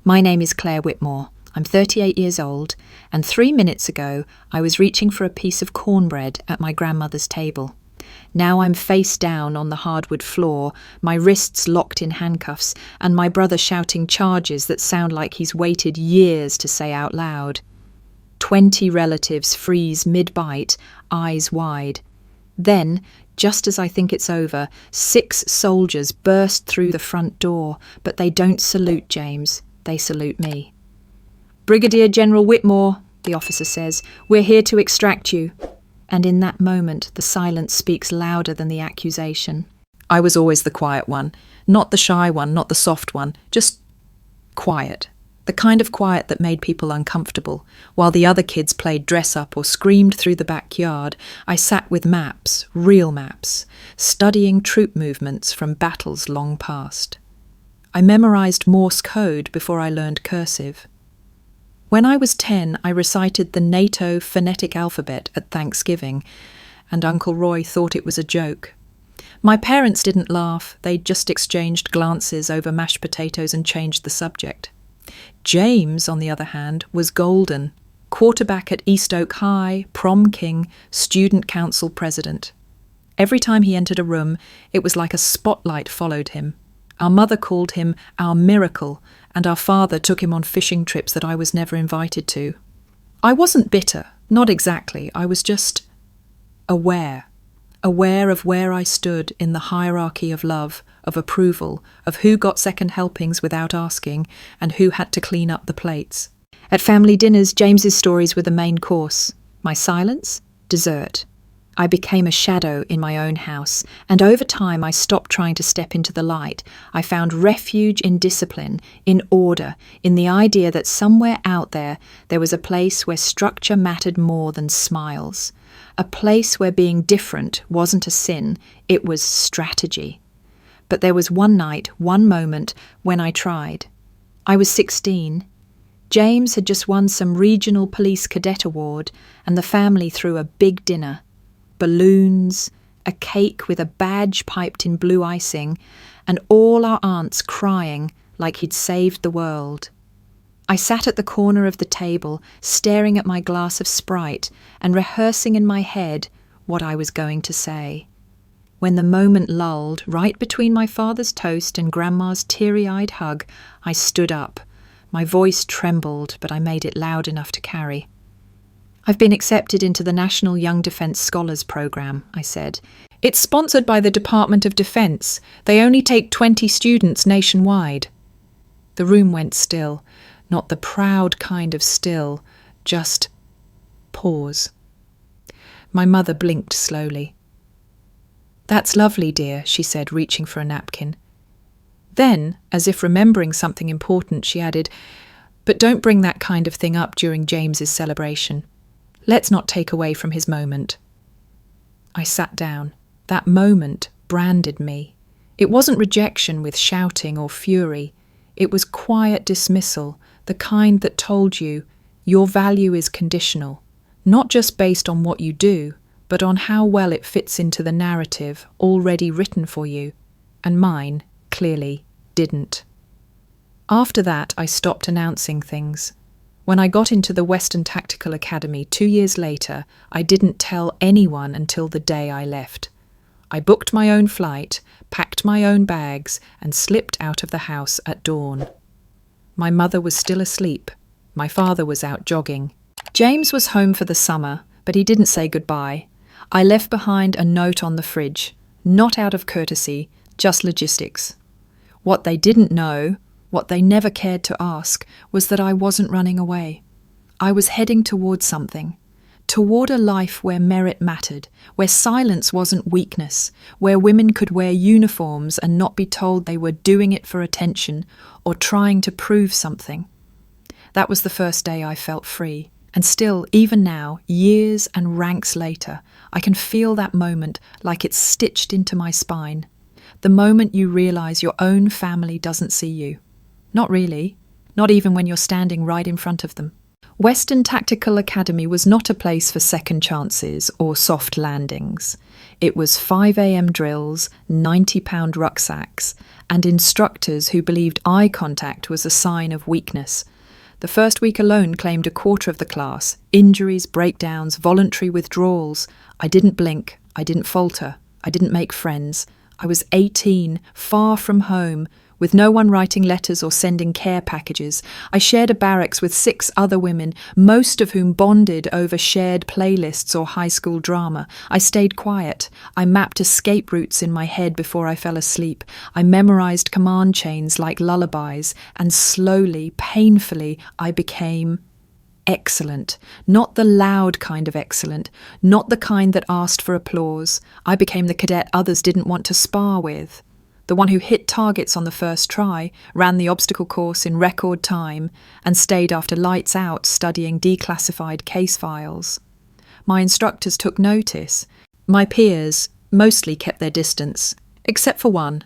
My name is Claire Whitmore. I'm 38 years old, and 3 minutes ago I was reaching for a piece of cornbread at my grandmother's table. Now I'm face down on the hardwood floor, my wrists locked in handcuffs, and my brother shouting charges that sound like he's waited years to say out loud. 20 relatives freeze mid-bite, eyes wide. Then, just as I think it's over, 6 soldiers burst through the front door, but they don't salute James, they salute me. "Brigadier General Whitmore," the officer says, "we're here to extract you." And in that moment, the silence speaks louder than the accusation. I was always the quiet one, not the shy one, not the soft one, just quiet. The kind of quiet that made people uncomfortable. While the other kids played dress-up or screamed through the backyard, I sat with maps, real maps, studying troop movements from battles long past. I memorized Morse code before I learned cursive. When I was 10, I recited the NATO phonetic alphabet at Thanksgiving, and Uncle Roy thought it was a joke. My parents didn't laugh, they just exchanged glances over mashed potatoes and changed the subject. James, on the other hand, was golden. Quarterback at East Oak High, prom king, student council president. Every time he entered a room, it was like a spotlight followed him. Our mother called him our miracle, and our father took him on fishing trips that I was never invited to. I wasn't bitter, not exactly. I was just aware of where I stood in the hierarchy of love, of approval, of who got second helpings without asking, and who had to clean up the plates. At family dinners, James's stories were the main course. My silence? Dessert. I became a shadow in my own house, and over time I stopped trying to step into the light. I found refuge in discipline, in order, in the idea that somewhere out there was a place where structure mattered more than smiles. A place where being different wasn't a sin, it was strategy. But there was one night, one moment, when I tried. I was 16. James had just won some regional police cadet award, and the family threw a big dinner. Balloons, a cake with a badge piped in blue icing, and all our aunts crying like he'd saved the world. I sat at the corner of the table, staring at my glass of Sprite and rehearsing in my head what I was going to say. When the moment lulled, right between my father's toast and Grandma's teary-eyed hug, I stood up. My voice trembled, but I made it loud enough to carry. "I've been accepted into the National Young Defence Scholars Programme," I said. "It's sponsored by the Department of Defence. They only take 20 students nationwide." The room went still, not the proud kind of still, just pause. My mother blinked slowly. "That's lovely, dear," she said, reaching for a napkin. Then, as if remembering something important, she added, "But don't bring that kind of thing up during James's celebration. Let's not take away from his moment." I sat down. That moment branded me. It wasn't rejection with shouting or fury. It was quiet dismissal, the kind that told you your value is conditional, not just based on what you do, but on how well it fits into the narrative already written for you, and mine, clearly, didn't. After that, I stopped announcing things. When I got into the Western Tactical Academy 2 years later, I didn't tell anyone until the day I left. I booked my own flight, packed my own bags, and slipped out of the house at dawn. My mother was still asleep. My father was out jogging. James was home for the summer, but he didn't say goodbye. I left behind a note on the fridge, not out of courtesy, just logistics. What they didn't know, what they never cared to ask, was that I wasn't running away. I was heading towards something, toward a life where merit mattered, where silence wasn't weakness, where women could wear uniforms and not be told they were doing it for attention or trying to prove something. That was the first day I felt free. And still, even now, years and ranks later, I can feel that moment like it's stitched into my spine. The moment you realise your own family doesn't see you. Not really. Not even when you're standing right in front of them. Western Tactical Academy was not a place for second chances or soft landings. It was 5 a.m. drills, 90-pound rucksacks, and instructors who believed eye contact was a sign of weakness. The first week alone claimed a quarter of the class. Injuries, breakdowns, voluntary withdrawals. I didn't blink. I didn't falter. I didn't make friends. I was 18, far from home, with no one writing letters or sending care packages. I shared a barracks with 6 other women, most of whom bonded over shared playlists or high school drama. I stayed quiet. I mapped escape routes in my head before I fell asleep. I memorized command chains like lullabies, and slowly, painfully, I became excellent. Not the loud kind of excellent, not the kind that asked for applause. I became the cadet others didn't want to spar with. The one who hit targets on the first try, ran the obstacle course in record time, and stayed after lights out studying declassified case files. My instructors took notice. My peers mostly kept their distance, except for one,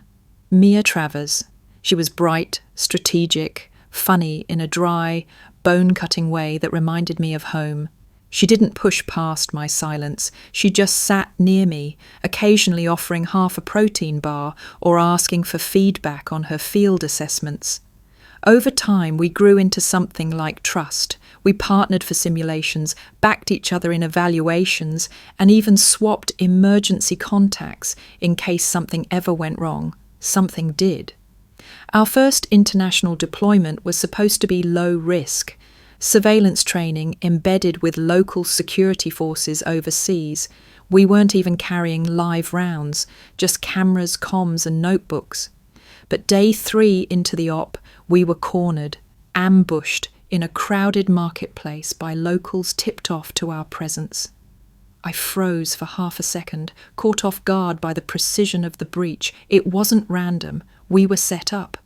Mia Travers. She was bright, strategic, funny in a dry, bone-cutting way that reminded me of home. She didn't push past my silence. She just sat near me, occasionally offering half a protein bar or asking for feedback on her field assessments. Over time, we grew into something like trust. We partnered for simulations, backed each other in evaluations, and even swapped emergency contacts in case something ever went wrong. Something did. Our first international deployment was supposed to be low risk. Surveillance training embedded with local security forces overseas. We weren't even carrying live rounds, just cameras, comms and notebooks. But day 3 into the op, we were cornered, ambushed in a crowded marketplace by locals tipped off to our presence. I froze for half a second, caught off guard by the precision of the breach. It wasn't random. We were set up.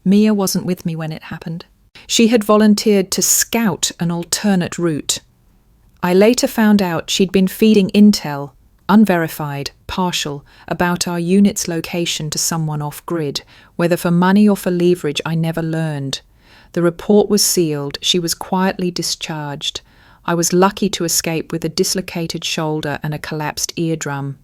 Mia wasn't with me when it happened. She had volunteered to scout an alternate route. I later found out she'd been feeding intel, unverified, partial, about our unit's location to someone off-grid. Whether for money or for leverage, I never learned. The report was sealed. She was quietly discharged. I was lucky to escape with a dislocated shoulder and a collapsed eardrum.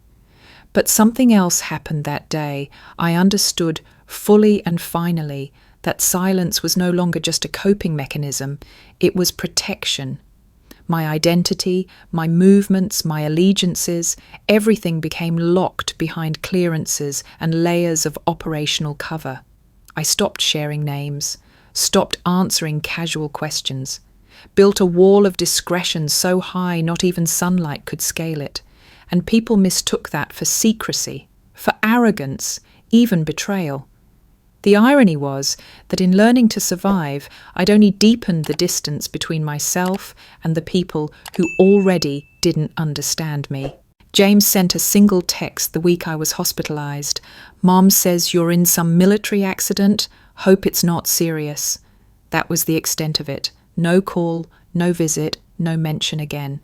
But something else happened that day. I understood fully and finally that silence was no longer just a coping mechanism, it was protection. My identity, my movements, my allegiances, everything became locked behind clearances and layers of operational cover. I stopped sharing names, stopped answering casual questions, built a wall of discretion so high not even sunlight could scale it, and people mistook that for secrecy, for arrogance, even betrayal. The irony was that in learning to survive, I'd only deepened the distance between myself and the people who already didn't understand me. James sent a single text the week I was hospitalized. "Mom says you're in some military accident. Hope it's not serious." That was the extent of it. No call, no visit, no mention again.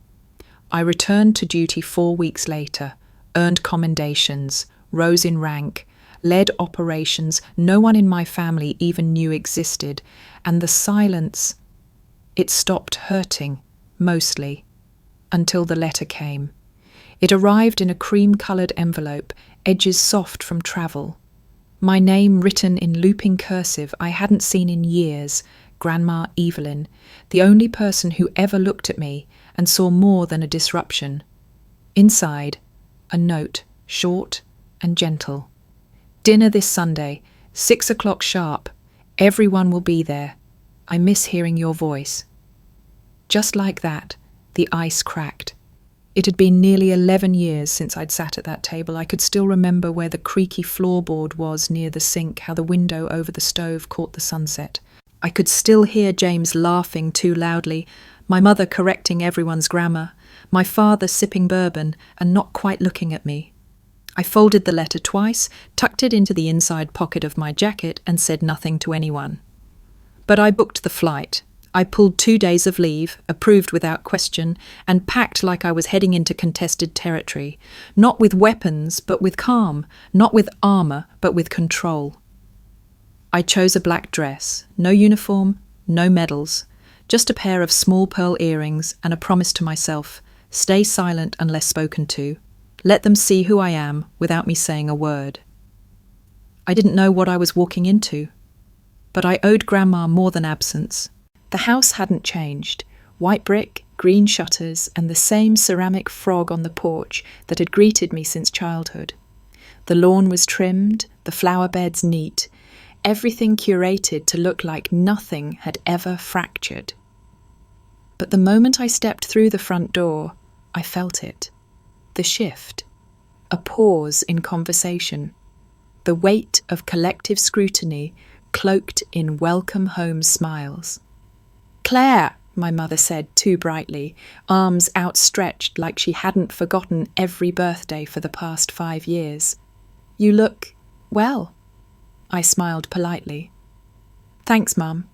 I returned to duty 4 weeks later, earned commendations, rose in rank, led operations no one in my family even knew existed, and the silence, it stopped hurting, mostly, until the letter came. It arrived in a cream-coloured envelope, edges soft from travel. My name written in looping cursive I hadn't seen in years, Grandma Evelyn, the only person who ever looked at me and saw more than a disruption. Inside, a note, short and gentle. "Dinner this Sunday, 6 o'clock sharp. Everyone will be there. I miss hearing your voice." Just like that, the ice cracked. It had been nearly 11 years since I'd sat at that table. I could still remember where the creaky floorboard was near the sink, how the window over the stove caught the sunset. I could still hear James laughing too loudly, my mother correcting everyone's grammar, my father sipping bourbon and not quite looking at me. I folded the letter twice, tucked it into the inside pocket of my jacket, and said nothing to anyone. But I booked the flight. I pulled 2 days of leave, approved without question, and packed like I was heading into contested territory. Not with weapons, but with calm. Not with armour, but with control. I chose a black dress. No uniform, no medals. Just a pair of small pearl earrings and a promise to myself, stay silent unless spoken to. Let them see who I am without me saying a word. I didn't know what I was walking into. But I owed Grandma more than absence. The house hadn't changed. White brick, green shutters, and the same ceramic frog on the porch that had greeted me since childhood. The lawn was trimmed, the flower beds neat, everything curated to look like nothing had ever fractured. But the moment I stepped through the front door, I felt it. The shift. A pause in conversation. The weight of collective scrutiny cloaked in welcome home smiles. "Claire," my mother said too brightly, arms outstretched like she hadn't forgotten every birthday for the past 5 years. "You look well." I smiled politely. "Thanks, Mum."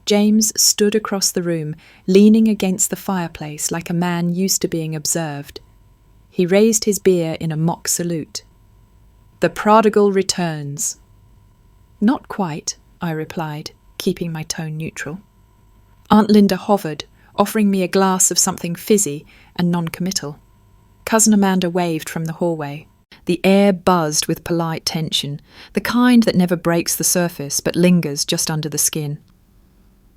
James stood across the room, leaning against the fireplace like a man used to being observed. He raised his beer in a mock salute. "The prodigal returns." "Not quite," I replied, keeping my tone neutral. Aunt Linda hovered, offering me a glass of something fizzy and non-committal. Cousin Amanda waved from the hallway. The air buzzed with polite tension, the kind that never breaks the surface but lingers just under the skin.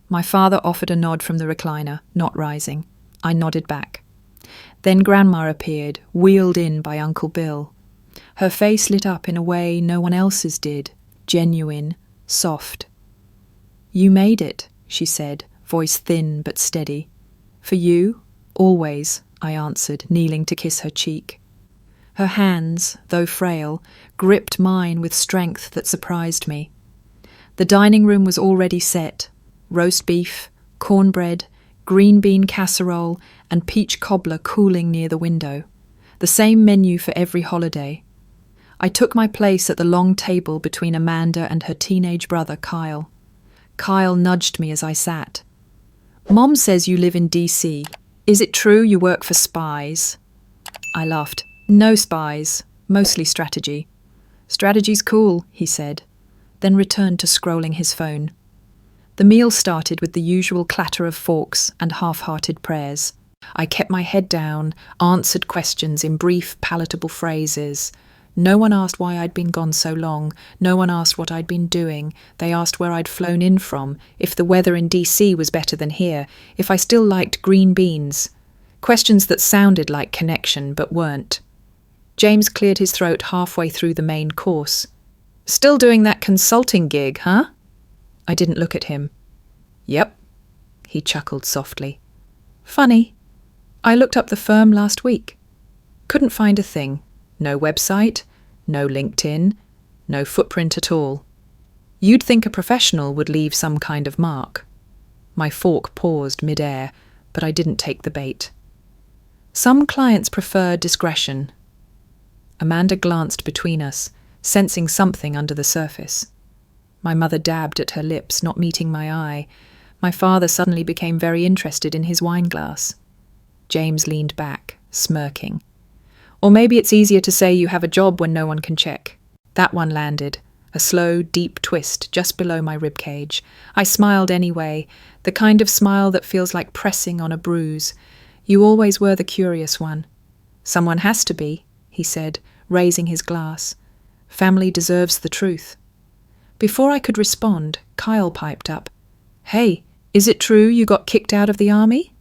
My father offered a nod from the recliner, not rising. I nodded back. Then Grandma appeared, wheeled in by Uncle Bill. Her face lit up in a way no one else's did, genuine, soft. "You made it," she said, voice thin but steady. "For you, always," I answered, kneeling to kiss her cheek. Her hands, though frail, gripped mine with strength that surprised me. The dining room was already set. Roast beef, cornbread, green bean casserole, and peach cobbler cooling near the window. The same menu for every holiday. I took my place at the long table between Amanda and her teenage brother, Kyle. Kyle nudged me as I sat. "Mom says you live in DC. Is it true you work for spies?" I laughed. "No spies, mostly strategy." "Strategy's cool," he said, then returned to scrolling his phone. The meal started with the usual clatter of forks and half-hearted prayers. I kept my head down, answered questions in brief, palatable phrases. No one asked why I'd been gone so long. No one asked what I'd been doing. They asked where I'd flown in from, if the weather in DC was better than here, if I still liked green beans. Questions that sounded like connection, but weren't. James cleared his throat halfway through the main course. "Still doing that consulting gig, huh?" I didn't look at him. "Yep." He chuckled softly. "Funny. I looked up the firm last week. Couldn't find a thing. No website, no LinkedIn, no footprint at all. You'd think a professional would leave some kind of mark." My fork paused mid-air, but I didn't take the bait. "Some clients prefer discretion." Amanda glanced between us, sensing something under the surface. My mother dabbed at her lips, not meeting my eye. My father suddenly became very interested in his wineglass. James leaned back, smirking. "Or maybe it's easier to say you have a job when no one can check." That one landed, a slow, deep twist just below my ribcage. I smiled anyway, the kind of smile that feels like pressing on a bruise. "You always were the curious one." "Someone has to be," he said, raising his glass. "Family deserves the truth." Before I could respond, Kyle piped up. "Hey, is it true you got kicked out of the army?"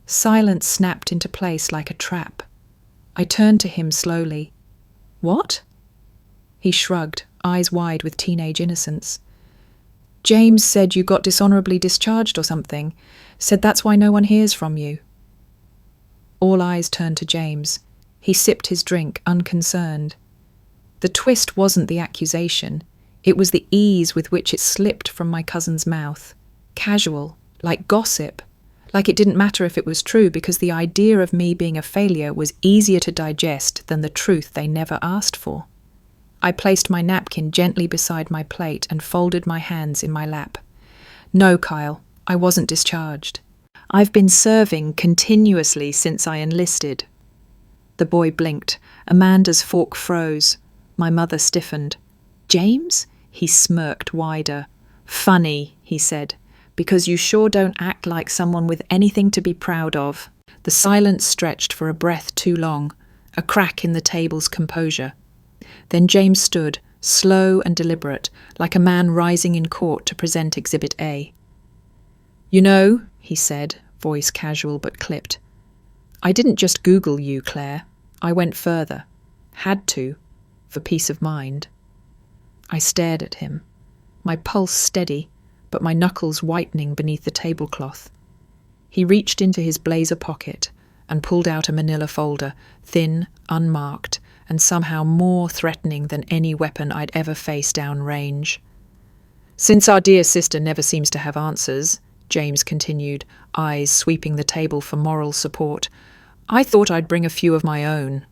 Silence snapped into place like a trap. I turned to him slowly. "What?" He shrugged, eyes wide with teenage innocence. "James said you got dishonorably discharged or something. Said that's why no one hears from you." All eyes turned to James. He sipped his drink, unconcerned. The twist wasn't the accusation. It was the ease with which it slipped from my cousin's mouth. Casual, like gossip. Like it didn't matter if it was true because the idea of me being a failure was easier to digest than the truth they never asked for. I placed my napkin gently beside my plate and folded my hands in my lap. "No, Kyle, I wasn't discharged. I've been serving continuously since I enlisted." The boy blinked. Amanda's fork froze. My mother stiffened. "James?" He smirked wider. "Funny," he said, "because you sure don't act like someone with anything to be proud of." The silence stretched for a breath too long, a crack in the table's composure. Then James stood, slow and deliberate, like a man rising in court to present Exhibit A. "You know," he said, voice casual but clipped, "I didn't just Google you, Claire. I went further. Had to, for peace of mind." I stared at him, my pulse steady, but my knuckles whitening beneath the tablecloth. He reached into his blazer pocket and pulled out a manila folder, thin, unmarked, and somehow more threatening than any weapon I'd ever faced downrange. "Since our dear sister never seems to have answers," James continued, eyes sweeping the table for moral support, "I thought I'd bring a few of my own."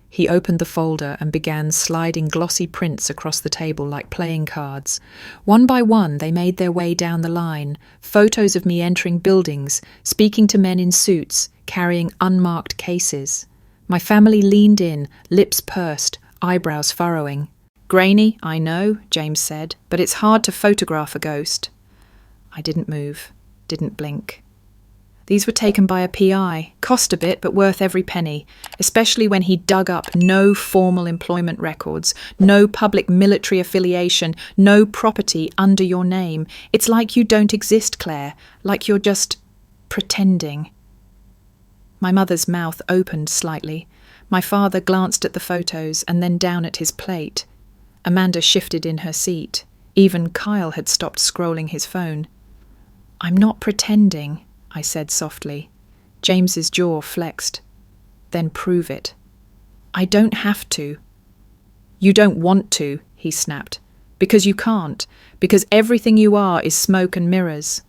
He opened the folder and began sliding glossy prints across the table like playing cards. One by one they made their way down the line, photos of me entering buildings, speaking to men in suits, carrying unmarked cases. My family leaned in, lips pursed, eyebrows furrowing. "Grainy, I know," James said, "but it's hard to photograph a ghost." I didn't move, didn't blink. These were taken by a PI, cost a bit but worth every penny, especially when he dug up no formal employment records, no public military affiliation, no property under your name. It's like you don't exist, Claire, like you're just pretending. My mother's mouth opened slightly. My father glanced at the photos and then down at his plate. Amanda shifted in her seat. Even Kyle had stopped scrolling his phone. "I'm not pretending," I said softly. James's jaw flexed. "Then prove it." "I don't have to." "You don't want to," he snapped. "Because you can't. Because everything you are is smoke and mirrors."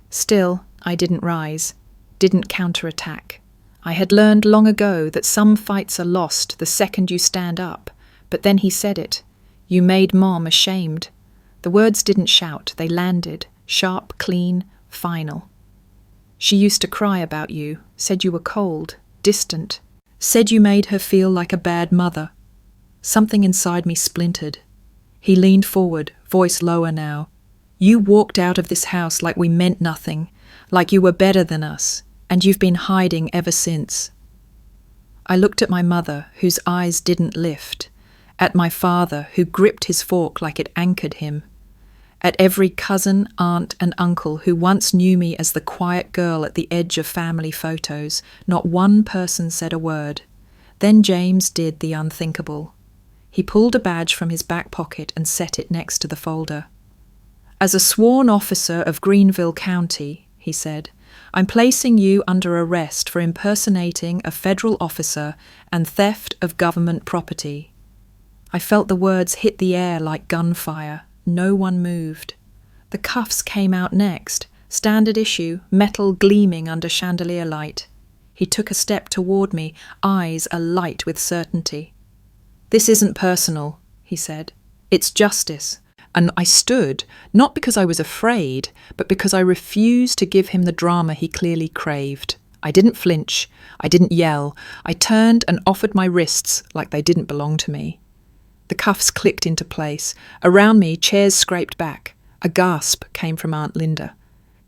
Still, I didn't rise, didn't counterattack. I had learned long ago that some fights are lost the second you stand up. But then he said it. "You made Mom ashamed." The words didn't shout, they landed, sharp, clean, final. "She used to cry about you, said you were cold, distant, said you made her feel like a bad mother." Something inside me splintered. He leaned forward, voice lower now. "You walked out of this house like we meant nothing, like you were better than us, and you've been hiding ever since." I looked at my mother, whose eyes didn't lift, at my father, who gripped his fork like it anchored him, at every cousin, aunt, and uncle who once knew me as the quiet girl at the edge of family photos. Not one person said a word. Then James did the unthinkable. He pulled a badge from his back pocket and set it next to the folder. "As a sworn officer of Greenville County," he said, "I'm placing you under arrest for impersonating a federal officer and theft of government property." I felt the words hit the air like gunfire. No one moved. The cuffs came out next, standard issue, metal gleaming under chandelier light. He took a step toward me, eyes alight with certainty. "This isn't personal," he said. "It's justice." And I stood, not because I was afraid, but because I refused to give him the drama he clearly craved. I didn't flinch. I didn't yell. I turned and offered my wrists like they didn't belong to me. The cuffs clicked into place. Around me, chairs scraped back. A gasp came from Aunt Linda.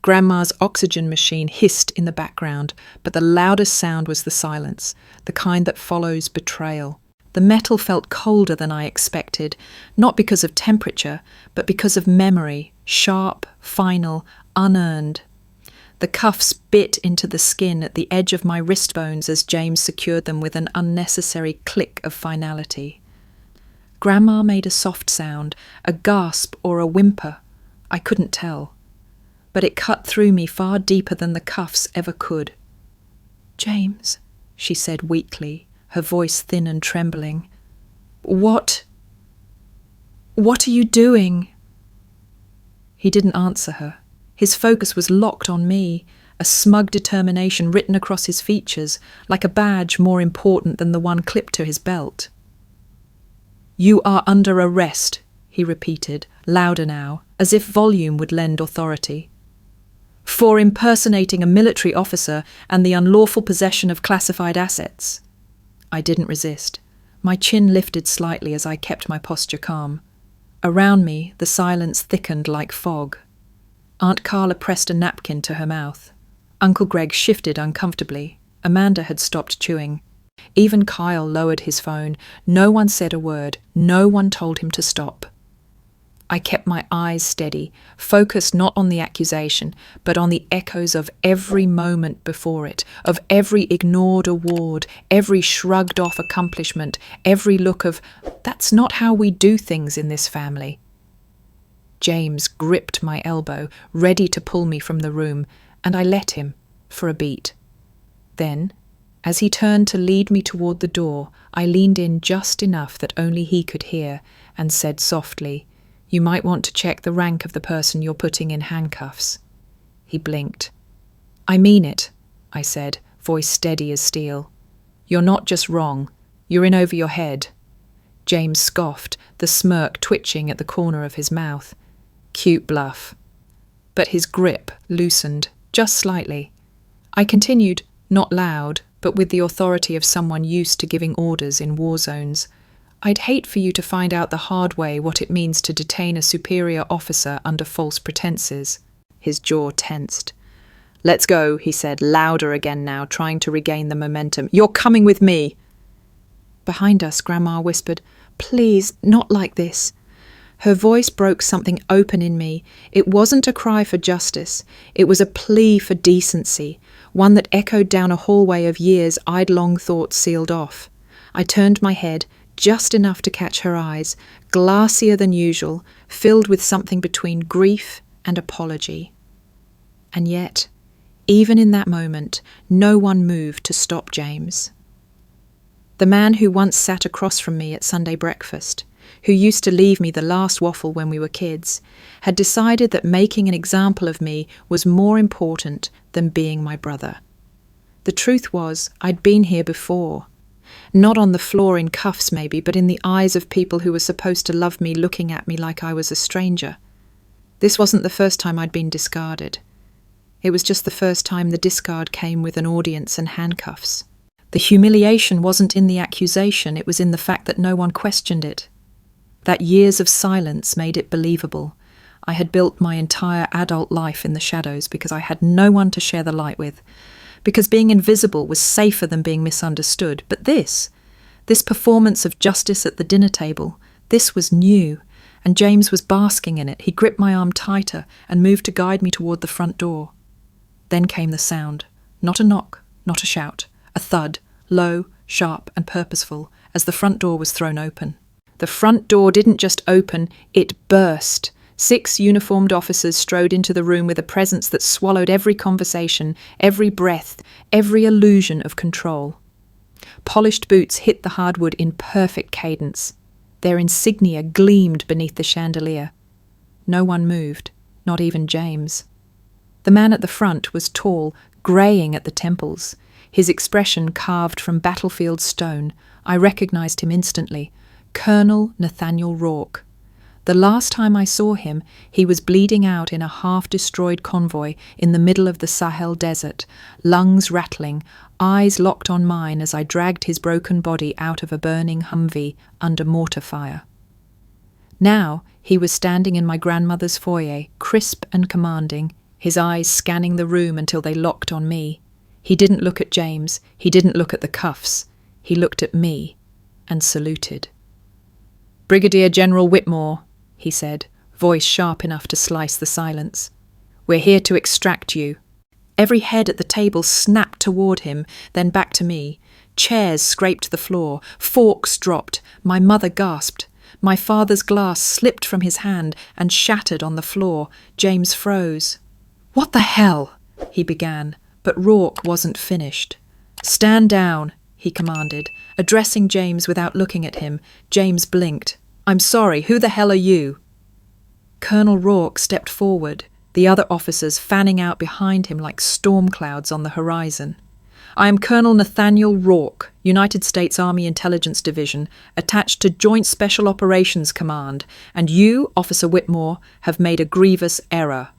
Grandma's oxygen machine hissed in the background, but the loudest sound was the silence, the kind that follows betrayal. The metal felt colder than I expected, not because of temperature, but because of memory, sharp, final, unearned. The cuffs bit into the skin at the edge of my wrist bones as James secured them with an unnecessary click of finality. Grandma made a soft sound, a gasp or a whimper. I couldn't tell. But it cut through me far deeper than the cuffs ever could. "James," she said weakly, her voice thin and trembling. What are you doing?" He didn't answer her. His focus was locked on me, a smug determination written across his features, like a badge more important than the one clipped to his belt. "You are under arrest," he repeated, louder now, as if volume would lend authority. "For impersonating a military officer and the unlawful possession of classified assets." I didn't resist. My chin lifted slightly as I kept my posture calm. Around me, the silence thickened like fog. Aunt Carla pressed a napkin to her mouth. Uncle Greg shifted uncomfortably. Amanda had stopped chewing. Even Kyle lowered his phone. No one said a word. No one told him to stop. I kept my eyes steady, focused not on the accusation, but on the echoes of every moment before it, of every ignored award, every shrugged off accomplishment, every look of, "That's not how we do things in this family." James gripped my elbow, ready to pull me from the room, and I let him, for a beat. Then, as he turned to lead me toward the door, I leaned in just enough that only he could hear, and said softly, "You might want to check the rank of the person you're putting in handcuffs." He blinked. "I mean it," I said, voice steady as steel. "You're not just wrong. You're in over your head." James scoffed, the smirk twitching at the corner of his mouth. Cute bluff. But his grip loosened, just slightly. I continued, not loud, but with the authority of someone used to giving orders in war zones. "I'd hate for you to find out the hard way what it means to detain a superior officer under false pretenses." His jaw tensed. "Let's go," he said, louder again now, trying to regain the momentum. "You're coming with me." Behind us, Grandma whispered, "Please, not like this." Her voice broke something open in me. It wasn't a cry for justice. It was a plea for decency, one that echoed down a hallway of years I'd long thought sealed off. I turned my head, just enough to catch her eyes, glassier than usual, filled with something between grief and apology. And yet, even in that moment, no one moved to stop James. The man who once sat across from me at Sunday breakfast, who used to leave me the last waffle when we were kids, had decided that making an example of me was more important than being my brother. The truth was, I'd been here before. Not on the floor in cuffs maybe, but in the eyes of people who were supposed to love me looking at me like I was a stranger. This wasn't the first time I'd been discarded. It was just the first time the discard came with an audience and handcuffs. The humiliation wasn't in the accusation, it was in the fact that no one questioned it. That years of silence made it believable. I had built my entire adult life in the shadows because I had no one to share the light with, because being invisible was safer than being misunderstood. But this performance of justice at the dinner table, this was new, and James was basking in it. He gripped my arm tighter and moved to guide me toward the front door. Then came the sound. Not a knock, not a shout. A thud, low, sharp and purposeful, as the front door was thrown open. The front door didn't just open, it burst. 6 uniformed officers strode into the room with a presence that swallowed every conversation, every breath, every illusion of control. Polished boots hit the hardwood in perfect cadence. Their insignia gleamed beneath the chandelier. No one moved, not even James. The man at the front was tall, greying at the temples, his expression carved from battlefield stone. I recognized him instantly. Colonel Nathaniel Rourke. The last time I saw him, he was bleeding out in a half-destroyed convoy in the middle of the Sahel Desert, lungs rattling, eyes locked on mine as I dragged his broken body out of a burning Humvee under mortar fire. Now he was standing in my grandmother's foyer, crisp and commanding, his eyes scanning the room until they locked on me. He didn't look at James, he didn't look at the cuffs. He looked at me and saluted. "Brigadier General Whitmore," he said, voice sharp enough to slice the silence. "We're here to extract you." Every head at the table snapped toward him, then back to me. Chairs scraped the floor, forks dropped, my mother gasped. My father's glass slipped from his hand and shattered on the floor. James froze. "What the hell?" he began, but Rourke wasn't finished. "Stand down," he commanded, addressing James without looking at him. James blinked. "I'm sorry, who the hell are you?" Colonel Rourke stepped forward, the other officers fanning out behind him like storm clouds on the horizon. "I am Colonel Nathaniel Rourke, United States Army Intelligence Division, attached to Joint Special Operations Command, and you, Officer Whitmore, have made a grievous error."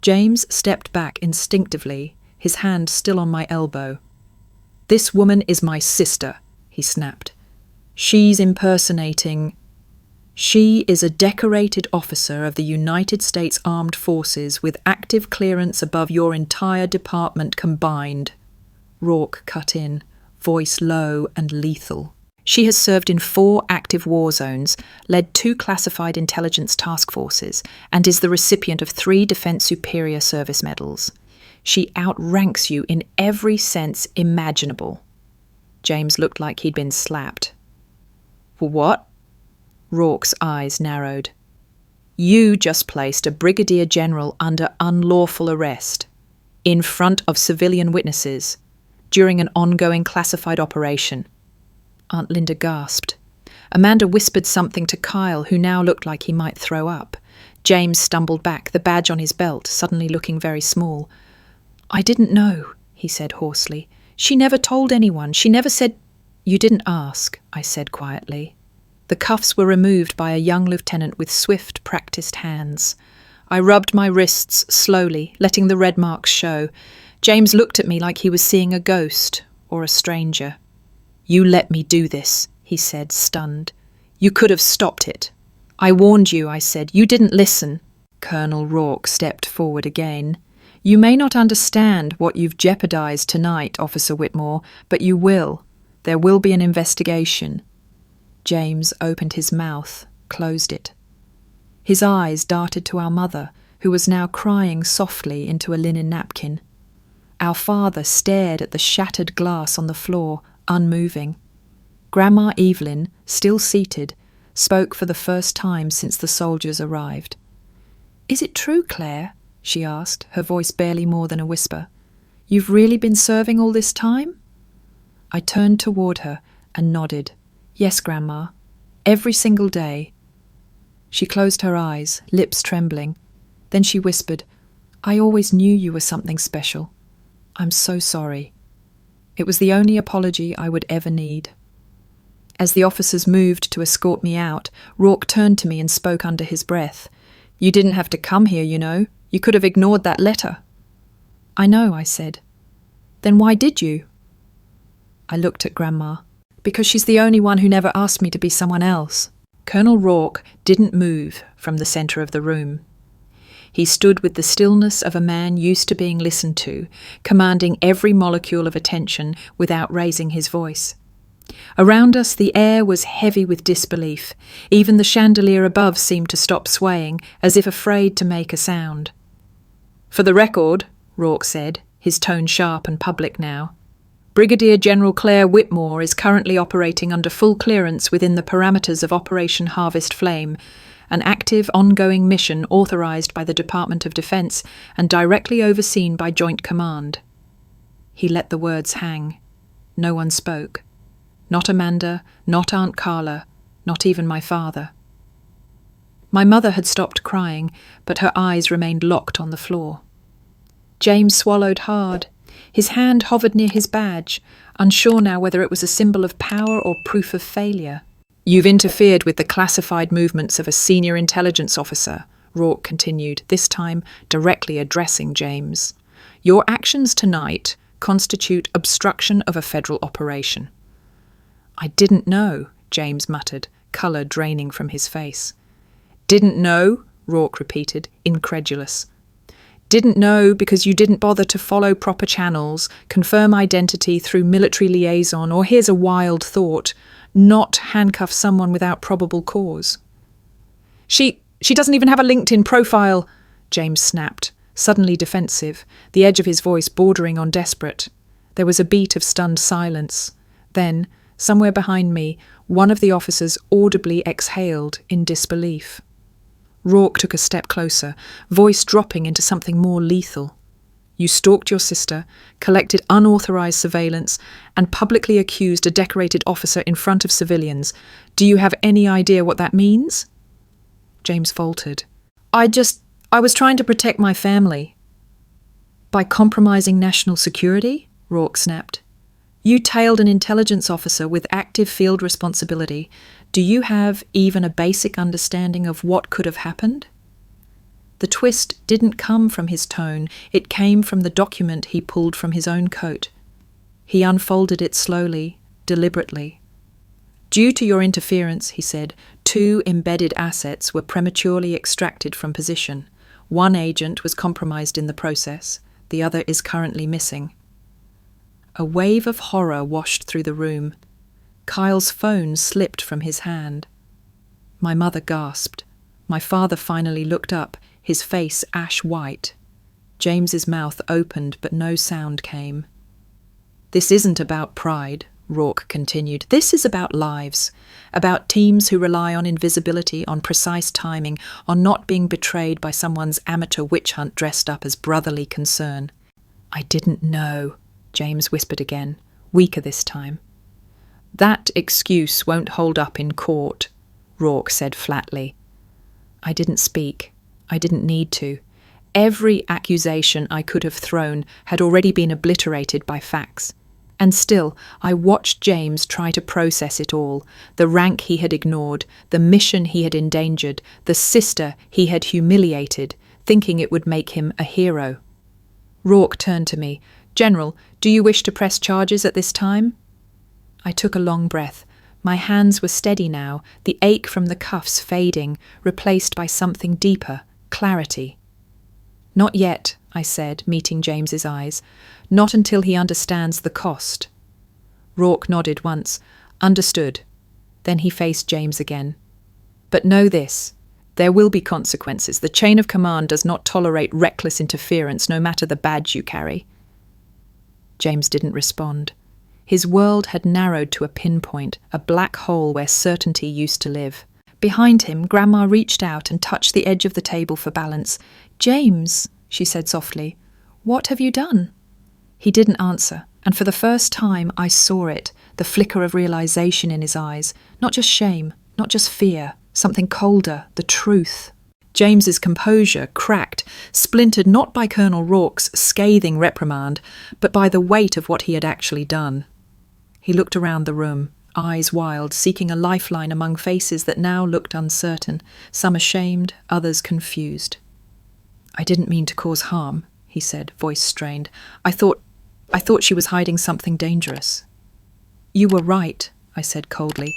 James stepped back instinctively, his hand still on my elbow. "This woman is my sister," he snapped. "She's impersonating." "She is a decorated officer of the United States Armed Forces with active clearance above your entire department combined," Rourke cut in, voice low and lethal. She has served in 4 active war zones, led 2 classified intelligence task forces, and is the recipient of 3 Defence Superior Service medals. She outranks you in every sense imaginable. James looked like he'd been slapped. What? Rourke's eyes narrowed. You just placed a brigadier general under unlawful arrest, in front of civilian witnesses, during an ongoing classified operation. Aunt Linda gasped. Amanda whispered something to Kyle, who now looked like he might throw up. James stumbled back, the badge on his belt, suddenly looking very small. I didn't know, he said hoarsely. She never told anyone. She never said... You didn't ask, I said quietly. The cuffs were removed by a young lieutenant with swift, practised hands. I rubbed my wrists slowly, letting the red marks show. James looked at me like he was seeing a ghost or a stranger. You let me do this, he said, stunned. You could have stopped it. I warned you, I said. You didn't listen. Colonel Rourke stepped forward again. You may not understand what you've jeopardized tonight, Officer Whitmore, but you will. There will be an investigation. James opened his mouth, closed it. His eyes darted to our mother, who was now crying softly into a linen napkin. Our father stared at the shattered glass on the floor, unmoving. Grandma Evelyn, still seated, spoke for the first time since the soldiers arrived. Is it true, Claire? She asked, her voice barely more than a whisper. You've really been serving all this time? I turned toward her and nodded. Yes, Grandma. Every single day. She closed her eyes, lips trembling. Then she whispered, I always knew you were something special. I'm so sorry. It was the only apology I would ever need. As the officers moved to escort me out, Rourke turned to me and spoke under his breath. You didn't have to come here, you know. You could have ignored that letter. I know, I said. Then why did you? I looked at Grandma. Because she's the only one who never asked me to be someone else. Colonel Rourke didn't move from the centre of the room. He stood with the stillness of a man used to being listened to, commanding every molecule of attention without raising his voice. Around us the air was heavy with disbelief. Even the chandelier above seemed to stop swaying, as if afraid to make a sound. For the record, Rourke said, his tone sharp and public now, Brigadier General Claire Whitmore is currently operating under full clearance within the parameters of Operation Harvest Flame, an active, ongoing mission authorized by the Department of Defense and directly overseen by Joint Command. He let the words hang. No one spoke. Not Amanda, not Aunt Carla, not even my father. My mother had stopped crying, but her eyes remained locked on the floor. James swallowed hard. His hand hovered near his badge, unsure now whether it was a symbol of power or proof of failure. You've interfered with the classified movements of a senior intelligence officer, Rourke continued, this time directly addressing James. Your actions tonight constitute obstruction of a federal operation. I didn't know, James muttered, colour draining from his face. Didn't know, Rourke repeated, incredulous. Didn't know because you didn't bother to follow proper channels, confirm identity through military liaison, or here's a wild thought, not handcuff someone without probable cause. She doesn't even have a LinkedIn profile, James snapped, suddenly defensive, the edge of his voice bordering on desperate. There was a beat of stunned silence. Then, somewhere behind me, one of the officers audibly exhaled in disbelief. Rourke took a step closer, voice dropping into something more lethal. You stalked your sister, collected unauthorized surveillance, and publicly accused a decorated officer in front of civilians. Do you have any idea what that means? James faltered. I was trying to protect my family. By compromising national security? Rourke snapped. You tailed an intelligence officer with active field responsibility. Do you have even a basic understanding of what could have happened? The twist didn't come from his tone. It came from the document he pulled from his own coat. He unfolded it slowly, deliberately. Due to your interference, he said, 2 embedded assets were prematurely extracted from position. 1 agent was compromised in the process. The other is currently missing. A wave of horror washed through the room. Kyle's phone slipped from his hand. My mother gasped. My father finally looked up, his face ash white. James's mouth opened, but no sound came. "This isn't about pride," Rourke continued. "This is about lives, about teams who rely on invisibility, on precise timing, on not being betrayed by someone's amateur witch hunt dressed up as brotherly concern." "I didn't know," James whispered again, weaker this time. "That excuse won't hold up in court," Rourke said flatly. I didn't speak. I didn't need to. Every accusation I could have thrown had already been obliterated by facts. And still, I watched James try to process it all, the rank he had ignored, the mission he had endangered, the sister he had humiliated, thinking it would make him a hero. Rourke turned to me. "General, do you wish to press charges at this time?" I took a long breath. My hands were steady now, the ache from the cuffs fading, replaced by something deeper, clarity. "Not yet," I said, meeting James's eyes. "Not until he understands the cost." Rourke nodded once. "Understood." Then he faced James again. "But know this. There will be consequences. The chain of command does not tolerate reckless interference, no matter the badge you carry." James didn't respond. His world had narrowed to a pinpoint, a black hole where certainty used to live. Behind him, Grandma reached out and touched the edge of the table for balance. "James," she said softly, "what have you done?" He didn't answer, and for the first time I saw it, the flicker of realization in his eyes. Not just shame, not just fear, something colder, the truth. James's composure cracked, splintered not by Colonel Rourke's scathing reprimand, but by the weight of what he had actually done. He looked around the room, eyes wild, seeking a lifeline among faces that now looked uncertain, some ashamed, others confused. "I didn't mean to cause harm," he said, voice strained. I thought she was hiding something dangerous." "You were right," I said coldly,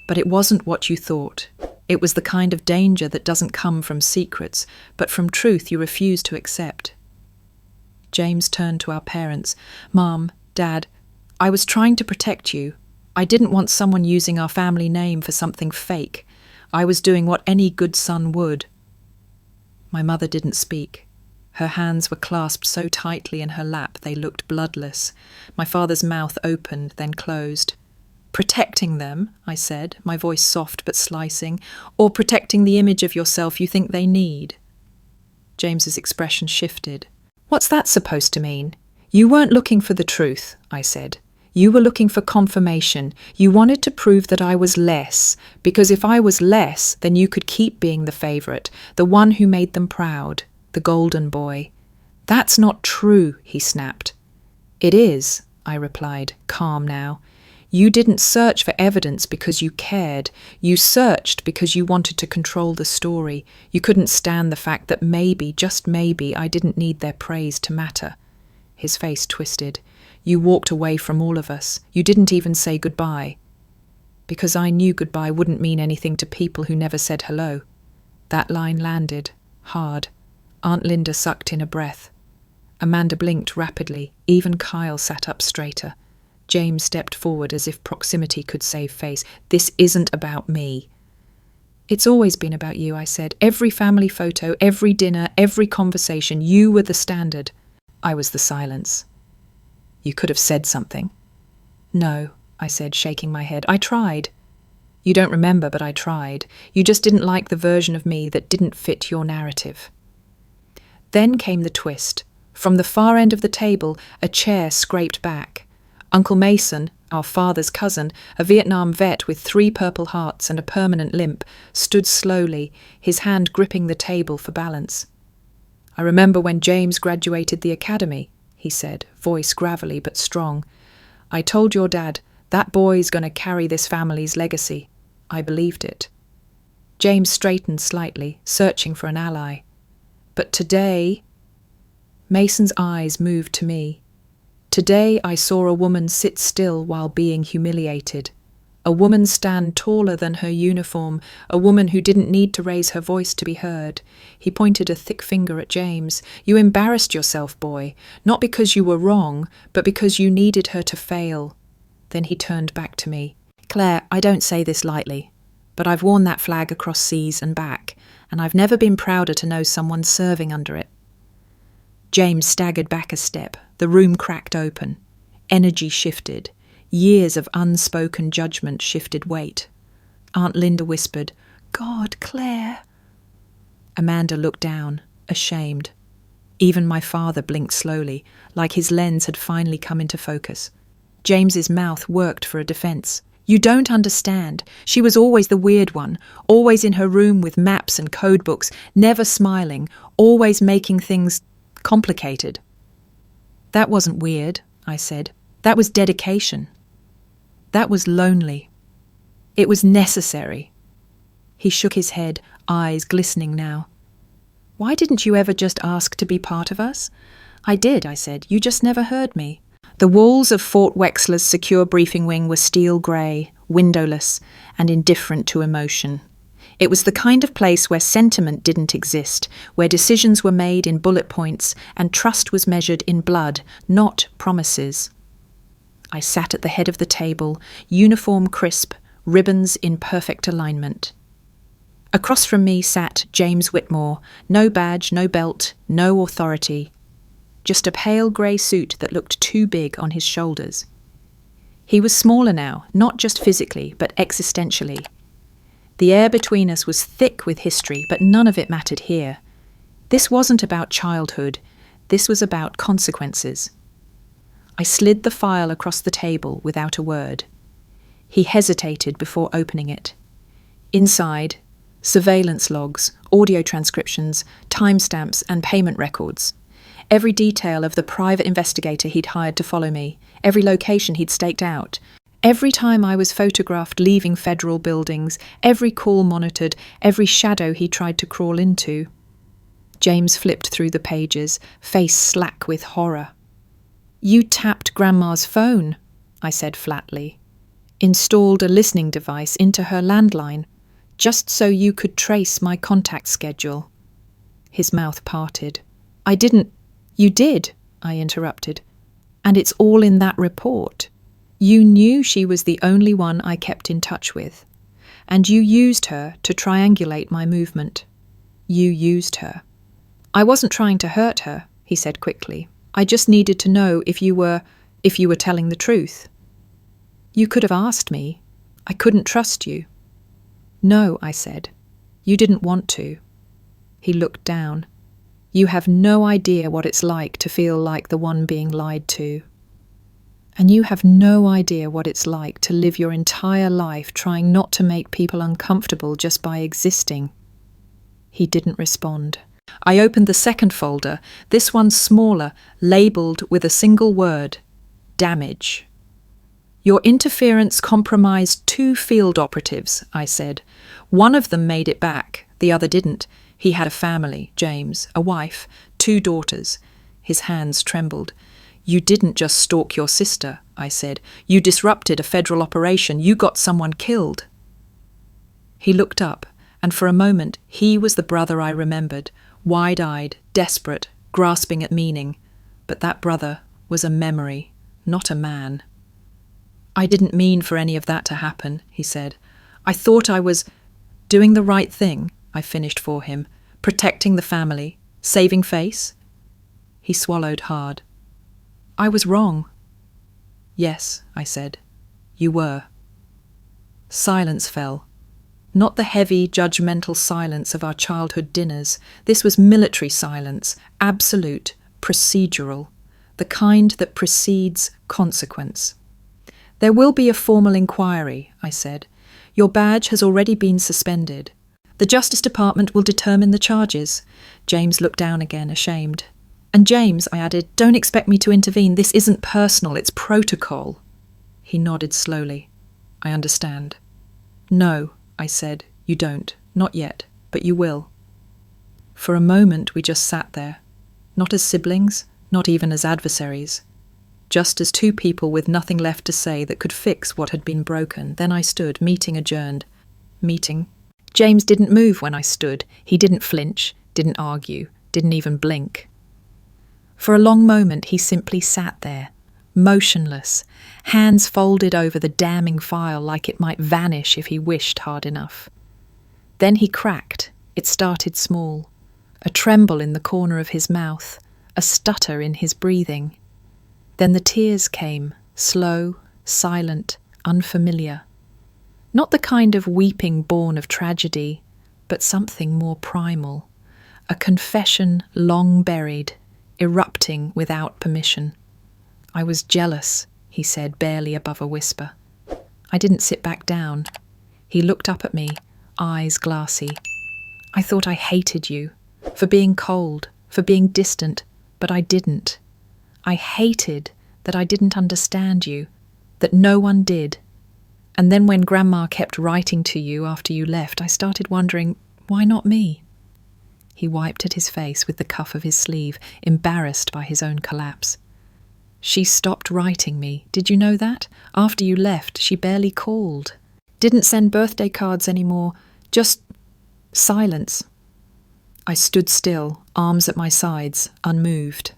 "but it wasn't what you thought. It was the kind of danger that doesn't come from secrets, but from truth you refuse to accept." James turned to our parents. "Mom, Dad, I was trying to protect you. I didn't want someone using our family name for something fake. I was doing what any good son would." My mother didn't speak. Her hands were clasped so tightly in her lap they looked bloodless. My father's mouth opened, then closed. "Protecting them," I said, my voice soft but slicing, "or protecting the image of yourself you think they need?" James's expression shifted. "What's that supposed to mean?" "You weren't looking for the truth," I said. "You were looking for confirmation. You wanted to prove that I was less, because if I was less, then you could keep being the favourite, the one who made them proud, the golden boy." "That's not true," he snapped. "It is," I replied, calm now. "You didn't search for evidence because you cared. You searched because you wanted to control the story. You couldn't stand the fact that maybe, just maybe, I didn't need their praise to matter." His face twisted. "You walked away from all of us. You didn't even say goodbye." "Because I knew goodbye wouldn't mean anything to people who never said hello." That line landed, hard. Aunt Linda sucked in a breath. Amanda blinked rapidly. Even Kyle sat up straighter. James stepped forward as if proximity could save face. "This isn't about me." "It's always been about you," I said. "Every family photo, every dinner, every conversation, you were the standard." I was the silence. "You could have said something." "No," I said, shaking my head. "I tried." "You don't remember, but I tried. You just didn't like the version of me that didn't fit your narrative." Then came the twist. From the far end of the table, a chair scraped back. Uncle Mason, our father's cousin, a Vietnam vet with 3 Purple Hearts and a permanent limp, stood slowly, his hand gripping the table for balance. "I remember when James graduated the academy," he said, voice gravelly but strong. "I told your dad, that boy's going to carry this family's legacy. I believed it." James straightened slightly, searching for an ally. "But today—" Mason's eyes moved to me. "Today I saw a woman sit still while being humiliated. A woman stand taller than her uniform, a woman who didn't need to raise her voice to be heard. He pointed a thick finger at James. You embarrassed yourself, boy, not because you were wrong, but because you needed her to fail. Then he turned back to me. Claire, I don't say this lightly, but I've worn that flag across seas and back, and I've never been prouder to know someone's serving under it. James staggered back a step. The room cracked open. Energy shifted. Years of unspoken judgment shifted weight. Aunt Linda whispered, God, Claire. Amanda looked down, ashamed. Even my father blinked slowly, like his lens had finally come into focus. James's mouth worked for a defense. You don't understand. She was always the weird one, always in her room with maps and code books, never smiling, always making things complicated. That wasn't weird, I said. That was dedication. That was lonely. It was necessary. He shook his head, eyes glistening now. Why didn't you ever just ask to be part of us? I did, I said. You just never heard me. The walls of Fort Wexler's secure briefing wing were steel grey, windowless, and indifferent to emotion. It was the kind of place where sentiment didn't exist, where decisions were made in bullet points and trust was measured in blood, not promises. I sat at the head of the table, uniform crisp, ribbons in perfect alignment. Across from me sat James Whitmore, no badge, no belt, no authority. Just a pale grey suit that looked too big on his shoulders. He was smaller now, not just physically, but existentially. The air between us was thick with history, but none of it mattered here. This wasn't about childhood. This was about consequences. I slid the file across the table without a word. He hesitated before opening it. Inside, surveillance logs, audio transcriptions, timestamps, and payment records. Every detail of the private investigator he'd hired to follow me, every location he'd staked out. Every time I was photographed leaving federal buildings, every call monitored, every shadow he tried to crawl into. James flipped through the pages, face slack with horror. You tapped Grandma's phone, I said flatly. Installed a listening device into her landline, just so you could trace my contact schedule. His mouth parted. I didn't. You did, I interrupted. And it's all in that report. You knew she was the only one I kept in touch with. And you used her to triangulate my movement. You used her. I wasn't trying to hurt her, he said quickly. I just needed to know if you were telling the truth. You could have asked me. I couldn't trust you. No, I said. You didn't want to. He looked down. You have no idea what it's like to feel like the one being lied to. And you have no idea what it's like to live your entire life trying not to make people uncomfortable just by existing. He didn't respond. I opened the second folder, this one smaller, labelled with a single word, damage. Your interference compromised 2 field operatives, I said. One of them made it back, the other didn't. He had a family, James, a wife, 2 daughters. His hands trembled. You didn't just stalk your sister, I said. You disrupted a federal operation. You got someone killed. He looked up, and for a moment he was the brother I remembered, wide-eyed, desperate, grasping at meaning. But that brother was a memory, not a man. I didn't mean for any of that to happen, he said. I thought I was doing the right thing, I finished for him, protecting the family, saving face. He swallowed hard. I was wrong. Yes, I said. You were. Silence fell. Not the heavy, judgmental silence of our childhood dinners. This was military silence, absolute, procedural, the kind that precedes consequence. There will be a formal inquiry, I said. Your badge has already been suspended. The Justice Department will determine the charges. James looked down again, ashamed. And James, I added, don't expect me to intervene. This isn't personal, it's protocol. He nodded slowly. I understand. No, I said, you don't. Not yet, but you will. For a moment we just sat there. Not as siblings, not even as adversaries. just as two people with nothing left to say that could fix what had been broken. Then I stood, meeting adjourned. Meeting. James didn't move when I stood. He didn't flinch, didn't argue, didn't even blink. For a long moment he simply sat there, motionless, hands folded over the damning file like it might vanish if he wished hard enough. Then he cracked. It started small. A tremble in the corner of his mouth, a stutter in his breathing. Then the tears came, slow, silent, unfamiliar. Not the kind of weeping born of tragedy, but something more primal. A confession long buried, erupting without permission. I was jealous, he said, barely above a whisper. I didn't sit back down. He looked up at me, eyes glassy. I thought I hated you, for being cold, for being distant, but I didn't. I hated that I didn't understand you, that no one did. And then when Grandma kept writing to you after you left, I started wondering, why not me? He wiped at his face with the cuff of his sleeve, embarrassed by his own collapse. She stopped writing me. Did you know that? After you left, she barely called. Didn't send birthday cards anymore. Just silence. I stood still, arms at my sides, unmoved.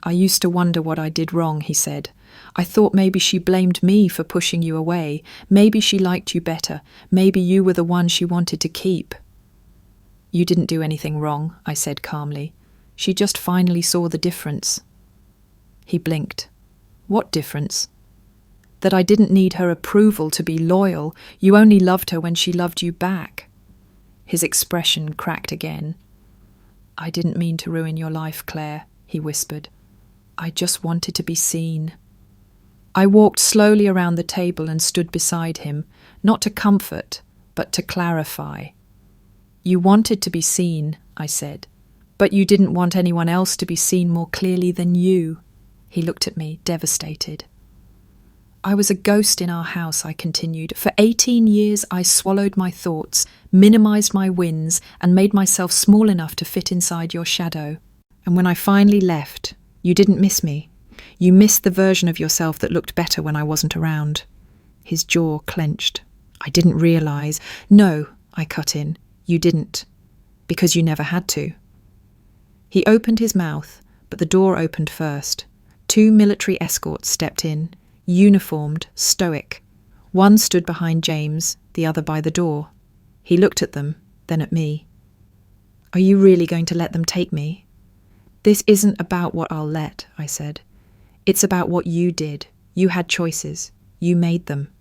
I used to wonder what I did wrong, he said. I thought maybe she blamed me for pushing you away. Maybe she liked you better. Maybe you were the one she wanted to keep. You didn't do anything wrong, I said calmly. She just finally saw the difference. He blinked. What difference? That I didn't need her approval to be loyal. You only loved her when she loved you back. His expression cracked again. I didn't mean to ruin your life, Claire, he whispered. I just wanted to be seen. I walked slowly around the table and stood beside him, not to comfort, but to clarify. You wanted to be seen, I said, but you didn't want anyone else to be seen more clearly than you. He looked at me, devastated. I was a ghost in our house, I continued. For 18 years I swallowed my thoughts, minimized my wins, and made myself small enough to fit inside your shadow. And when I finally left, you didn't miss me. You missed the version of yourself that looked better when I wasn't around. His jaw clenched. I didn't realize. No, I cut in. You didn't. Because you never had to. He opened his mouth, but the door opened first. 2 military escorts stepped in, uniformed, stoic. One stood behind James, the other by the door. He looked at them, then at me. Are you really going to let them take me? This isn't about what I'll let, I said. It's about what you did. You had choices. You made them.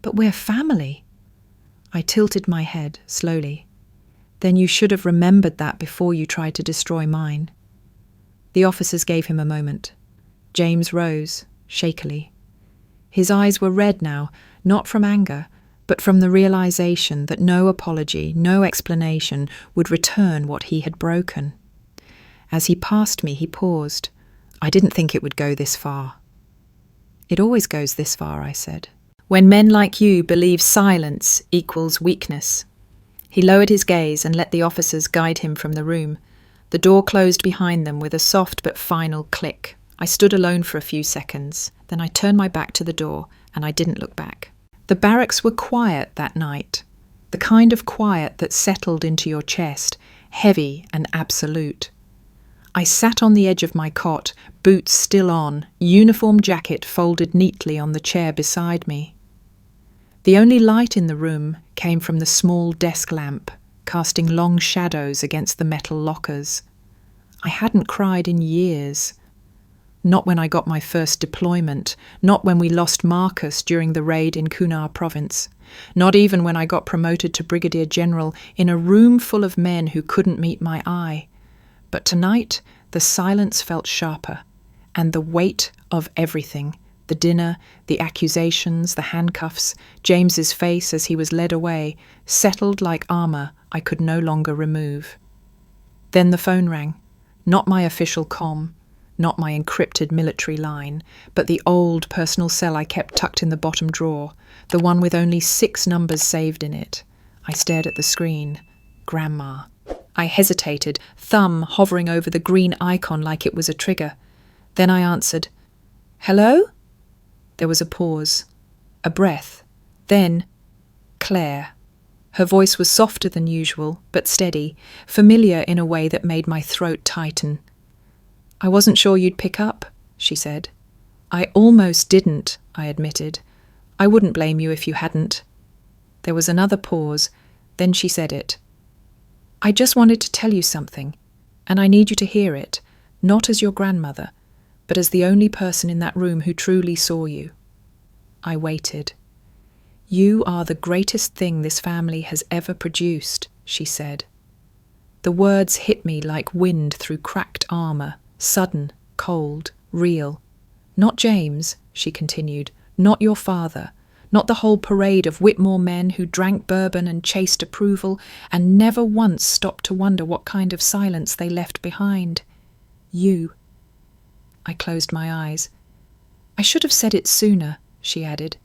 But we're family. I tilted my head, slowly. Then you should have remembered that before you tried to destroy mine. The officers gave him a moment. James rose, shakily. His eyes were red now, not from anger, but from the realization that no apology, no explanation would return what he had broken. As he passed me, he paused. I didn't think it would go this far. It always goes this far, I said. When men like you believe silence equals weakness. He lowered his gaze and let the officers guide him from the room. The door closed behind them with a soft but final click. I stood alone for a few seconds. Then I turned my back to the door, and I didn't look back. The barracks were quiet that night. The kind of quiet that settled into your chest, heavy and absolute. I sat on the edge of my cot, boots still on, uniform jacket folded neatly on the chair beside me. The only light in the room came from the small desk lamp, casting long shadows against the metal lockers. I hadn't cried in years. Not when I got my first deployment, not when we lost Marcus during the raid in Kunar province, not even when I got promoted to Brigadier General in a room full of men who couldn't meet my eye. But tonight, the silence felt sharper, and the weight of everything, the dinner, the accusations, the handcuffs, James's face as he was led away, settled like armour I could no longer remove. Then the phone rang. Not my official comm, not my encrypted military line, but the old personal cell I kept tucked in the bottom drawer, the one with only 6 numbers saved in it. I stared at the screen. Grandma. I hesitated, thumb hovering over the green icon like it was a trigger. Then I answered, Hello? There was a pause, a breath, then Claire. Her voice was softer than usual, but steady, familiar in a way that made my throat tighten. I wasn't sure you'd pick up, she said. I almost didn't, I admitted. I wouldn't blame you if you hadn't. There was another pause, then she said it. I just wanted to tell you something, and I need you to hear it, not as your grandmother, but as the only person in that room who truly saw you. I waited. You are the greatest thing this family has ever produced, she said. The words hit me like wind through cracked armour, sudden, cold, real. Not James, she continued, not your father, not the whole parade of Whitmore men who drank bourbon and chased approval and never once stopped to wonder what kind of silence they left behind. You. I closed my eyes. I should have said it sooner, she added.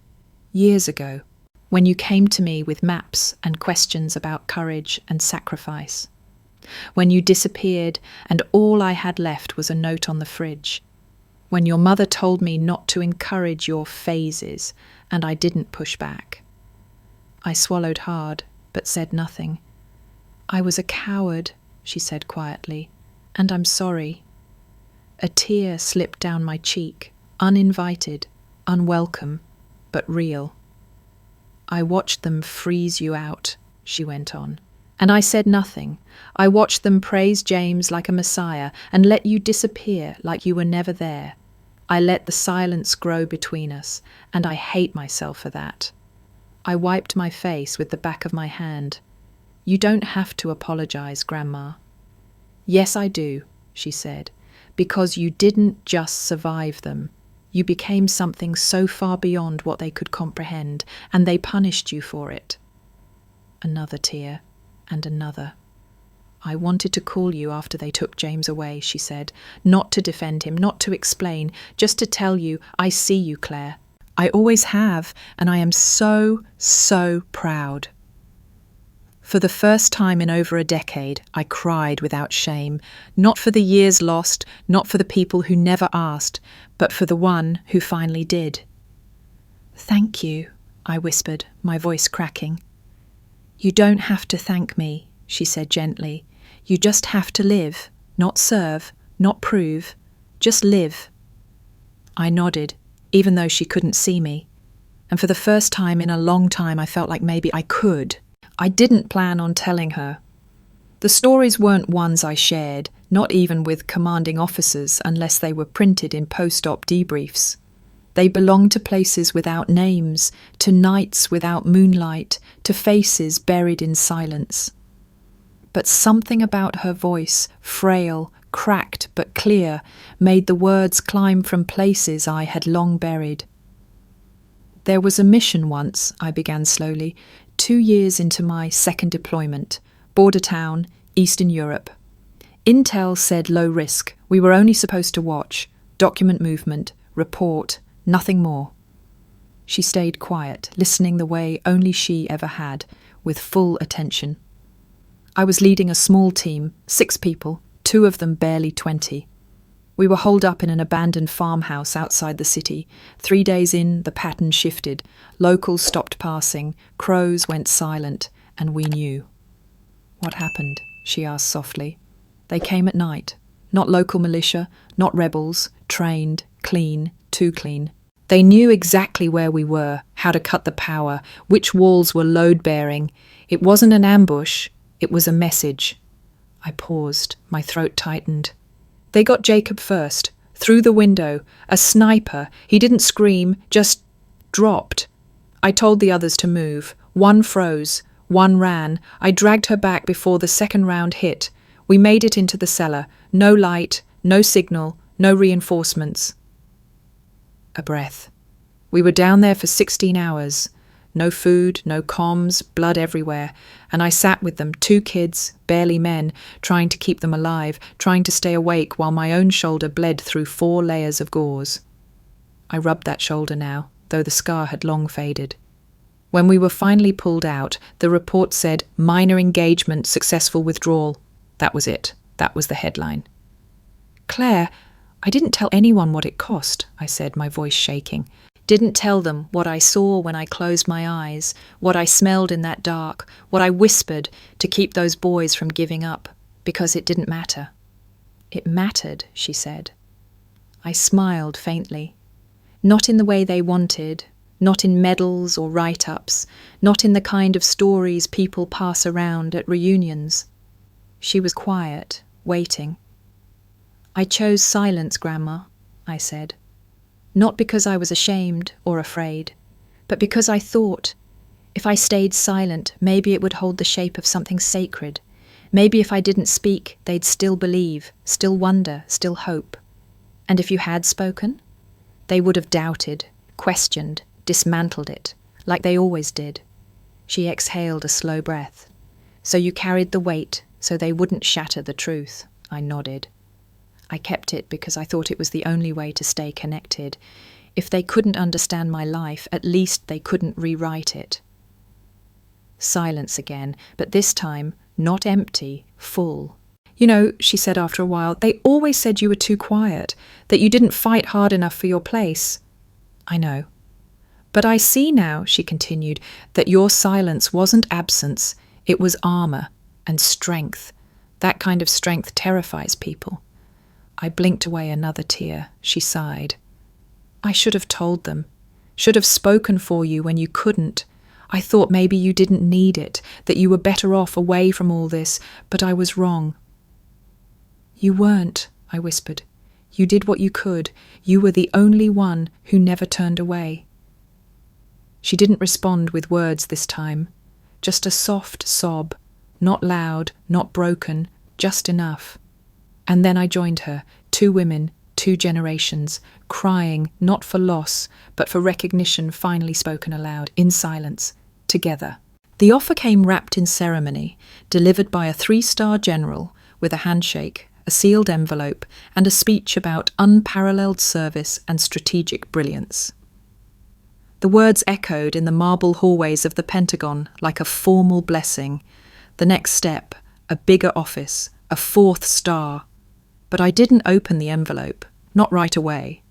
Years ago, when you came to me with maps and questions about courage and sacrifice. When you disappeared and all I had left was a note on the fridge. When your mother told me not to encourage your phases and I didn't push back. I swallowed hard but said nothing. I was a coward, she said quietly, and I'm sorry. A tear slipped down my cheek, uninvited, unwelcome, but real. I watched them freeze you out, she went on. And I said nothing. I watched them praise James like a messiah and let you disappear like you were never there. I let the silence grow between us, and I hate myself for that. I wiped my face with the back of my hand. You don't have to apologize, Grandma. Yes, I do, she said, because you didn't just survive them. You became something so far beyond what they could comprehend, and they punished you for it. Another tear, and another. I wanted to call you after they took James away, she said, not to defend him, not to explain, just to tell you, I see you, Claire. I always have, and I am so, so proud. For the first time in over a decade, I cried without shame, not for the years lost, not for the people who never asked, but for the one who finally did. Thank you, I whispered, my voice cracking. You don't have to thank me, she said gently. You just have to live, not serve, not prove, just live. I nodded, even though she couldn't see me. And for the first time in a long time, I felt like maybe I could. I didn't plan on telling her. The stories weren't ones I shared, not even with commanding officers unless they were printed in post-op debriefs. They belonged to places without names, to nights without moonlight, to faces buried in silence. But something about her voice, frail, cracked but clear, made the words climb from places I had long buried. There was a mission once, I began slowly, 2 years into my second deployment, border town, Eastern Europe. Intel said low risk. We were only supposed to watch, document movement, report, nothing more. She stayed quiet, listening the way only she ever had, with full attention. I was leading a small team, 6 people, 2 of them barely 20. We were holed up in an abandoned farmhouse outside the city. 3 days in, the pattern shifted. Locals stopped passing, crows went silent, and we knew. What happened? She asked softly. They came at night. Not local militia, not rebels, trained, clean, too clean. They knew exactly where we were, how to cut the power, which walls were load-bearing. It wasn't an ambush, it was a message. I paused, my throat tightened. They got Jacob first, through the window, a sniper. He didn't scream, just dropped. I told the others to move. 1 froze, 1 ran. I dragged her back before the second round hit. We made it into the cellar. No light, no signal, no reinforcements. A breath. We were down there for 16 hours. No food, no comms, blood everywhere. And I sat with them, 2 kids, barely men, trying to keep them alive, trying to stay awake while my own shoulder bled through 4 layers of gauze. I rubbed that shoulder now, though the scar had long faded. When we were finally pulled out, the report said, minor engagement, successful withdrawal. That was it. That was the headline. Claire, I didn't tell anyone what it cost, I said, my voice shaking. Didn't tell them what I saw when I closed my eyes, what I smelled in that dark, what I whispered to keep those boys from giving up, because it didn't matter. It mattered, she said. I smiled faintly. Not in the way they wanted, not in medals or write-ups, not in the kind of stories people pass around at reunions. She was quiet, waiting. I chose silence, Grandma, I said. Not because I was ashamed or afraid, but because I thought, if I stayed silent, maybe it would hold the shape of something sacred. Maybe if I didn't speak, they'd still believe, still wonder, still hope. And if you had spoken, they would have doubted, questioned, dismantled it, like they always did. She exhaled a slow breath. So you carried the weight so they wouldn't shatter the truth, I nodded. I kept it because I thought it was the only way to stay connected. If they couldn't understand my life, at least they couldn't rewrite it. Silence again, but this time not empty, full. You know, she said after a while, they always said you were too quiet, that you didn't fight hard enough for your place. I know. But I see now, she continued, that your silence wasn't absence, it was armor and strength. That kind of strength terrifies people. I blinked away another tear. She sighed. I should have told them. Should have spoken for you when you couldn't. I thought maybe you didn't need it, that you were better off away from all this, but I was wrong. You weren't, I whispered. You did what you could. You were the only one who never turned away. She didn't respond with words this time. Just a soft sob. Not loud, not broken, just enough. And then I joined her, 2 women, 2 generations, crying not for loss, but for recognition finally spoken aloud, in silence, together. The offer came wrapped in ceremony, delivered by a 3-star general, with a handshake, a sealed envelope, and a speech about unparalleled service and strategic brilliance. The words echoed in the marble hallways of the Pentagon like a formal blessing. The next step, a bigger office, a 4th star. But I didn't open the envelope, not right away.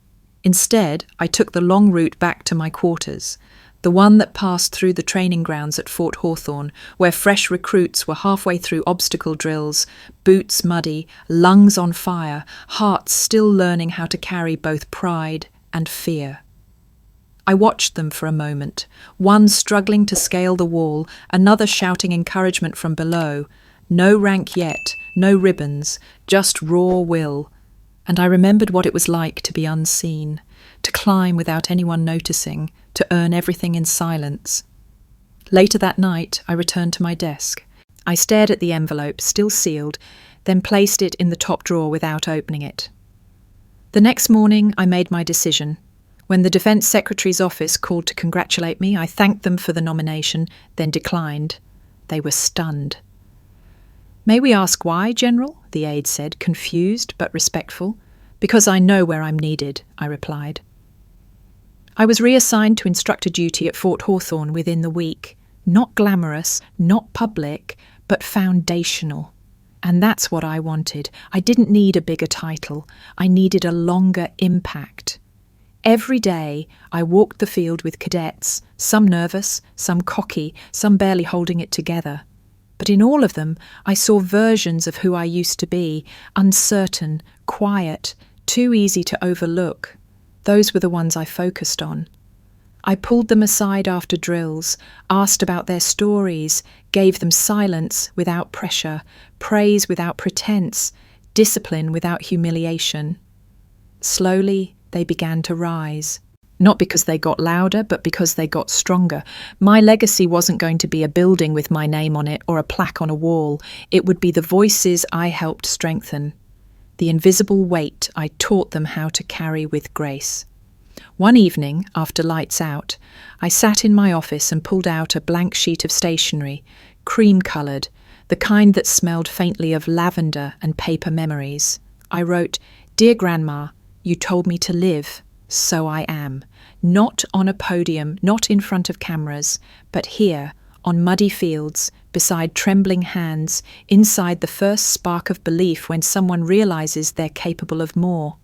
Instead, I took the long route back to my quarters, the one that passed through the training grounds at Fort Hawthorne, where fresh recruits were halfway through obstacle drills, boots muddy, lungs on fire, hearts still learning how to carry both pride and fear. I watched them for a moment, one struggling to scale the wall, another shouting encouragement from below. No rank yet, no ribbons, just raw will. And I remembered what it was like to be unseen, to climb without anyone noticing, to earn everything in silence. Later that night, I returned to my desk. I stared at the envelope, still sealed, then placed it in the top drawer without opening it. The next morning, I made my decision. When the Defense Secretary's office called to congratulate me, I thanked them for the nomination, then declined. They were stunned. May we ask why, General? The aide said, confused but respectful. Because I know where I'm needed, I replied. I was reassigned to instructor duty at Fort Hawthorne within the week. Not glamorous, not public, but foundational. And that's what I wanted. I didn't need a bigger title. I needed a longer impact. Every day, I walked the field with cadets, some nervous, some cocky, some barely holding it together. But in all of them, I saw versions of who I used to be, uncertain, quiet, too easy to overlook. Those were the ones I focused on. I pulled them aside after drills, asked about their stories, gave them silence without pressure, praise without pretense, discipline without humiliation. Slowly, they began to rise. Not because they got louder, but because they got stronger. My legacy wasn't going to be a building with my name on it or a plaque on a wall. It would be the voices I helped strengthen. The invisible weight I taught them how to carry with grace. One evening, after lights out, I sat in my office and pulled out a blank sheet of stationery, cream-coloured, the kind that smelled faintly of lavender and paper memories. I wrote, "Dear Grandma, you told me to live. So I am. Not on a podium, not in front of cameras, but here, on muddy fields, beside trembling hands, inside the first spark of belief when someone realizes they're capable of more."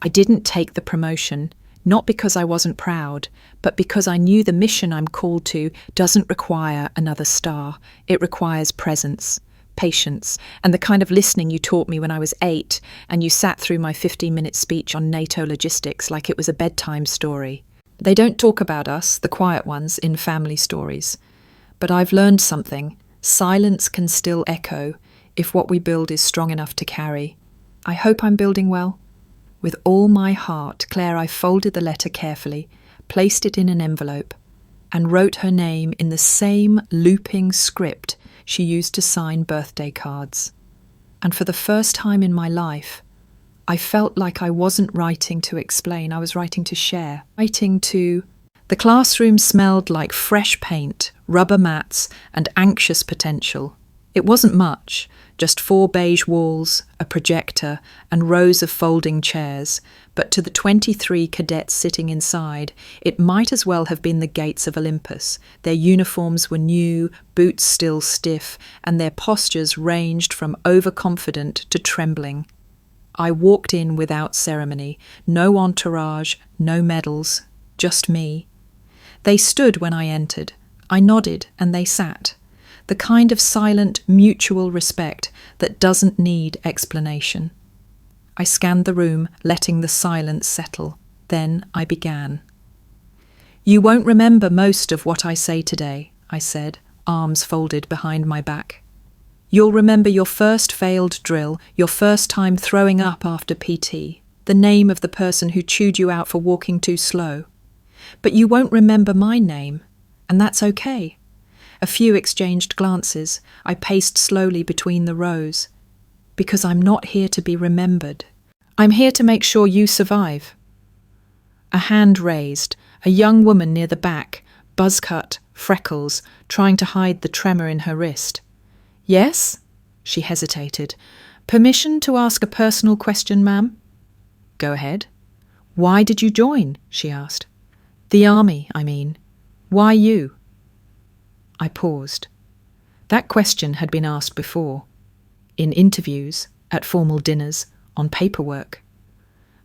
I didn't take the promotion, not because I wasn't proud, but because I knew the mission I'm called to doesn't require another star. It requires presence, patience, and the kind of listening you taught me when I was 8, and you sat through my 15-minute speech on NATO logistics like it was a bedtime story. They don't talk about us, the quiet ones, in family stories. But I've learned something. Silence can still echo if what we build is strong enough to carry. I hope I'm building well. With all my heart, Claire, I folded the letter carefully, placed it in an envelope, and wrote her name in the same looping script she used to sign birthday cards. And for the first time in my life, I felt like I wasn't writing to explain, I was writing to share, writing to... The classroom smelled like fresh paint, rubber mats, and anxious potential. It wasn't much, just 4 beige walls, a projector, and rows of folding chairs, but to the 23 cadets sitting inside, it might as well have been the gates of Olympus. Their uniforms were new, boots still stiff, and their postures ranged from overconfident to trembling. I walked in without ceremony, no entourage, no medals, just me. They stood when I entered. I nodded and they sat. The kind of silent, mutual respect that doesn't need explanation. I scanned the room, letting the silence settle. Then I began. "You won't remember most of what I say today," I said, arms folded behind my back. "You'll remember your first failed drill, your first time throwing up after PT, the name of the person who chewed you out for walking too slow. But you won't remember my name, and that's okay." A few exchanged glances. I paced slowly between the rows. "Because I'm not here to be remembered. I'm here to make sure you survive." A hand raised, a young woman near the back, buzz-cut, freckles, trying to hide the tremor in her wrist. "Yes?" She hesitated. "Permission to ask a personal question, ma'am?" "Go ahead." "Why did you join?" she asked. "The army, I mean. Why you?" I paused. That question had been asked before. In interviews, at formal dinners, on paperwork.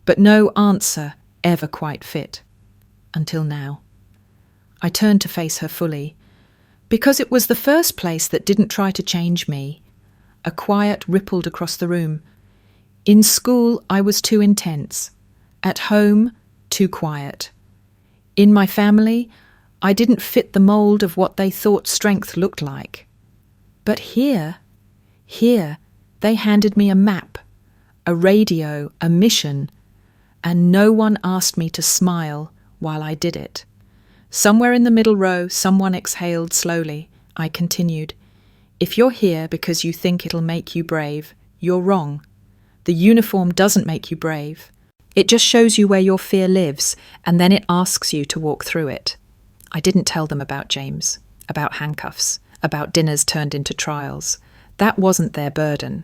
But no answer ever quite fit. Until now. I turned to face her fully. Because it was the first place that didn't try to change me. A quiet rippled across the room. In school, I was too intense. At home, too quiet. In my family, I didn't fit the mould of what they thought strength looked like. But here, they handed me a map, a radio, a mission, and no one asked me to smile while I did it. Somewhere in the middle row, someone exhaled slowly. I continued. "If you're here because you think it'll make you brave, you're wrong. The uniform doesn't make you brave. It just shows you where your fear lives, and then it asks you to walk through it." I didn't tell them about James, about handcuffs, about dinners turned into trials. That wasn't their burden.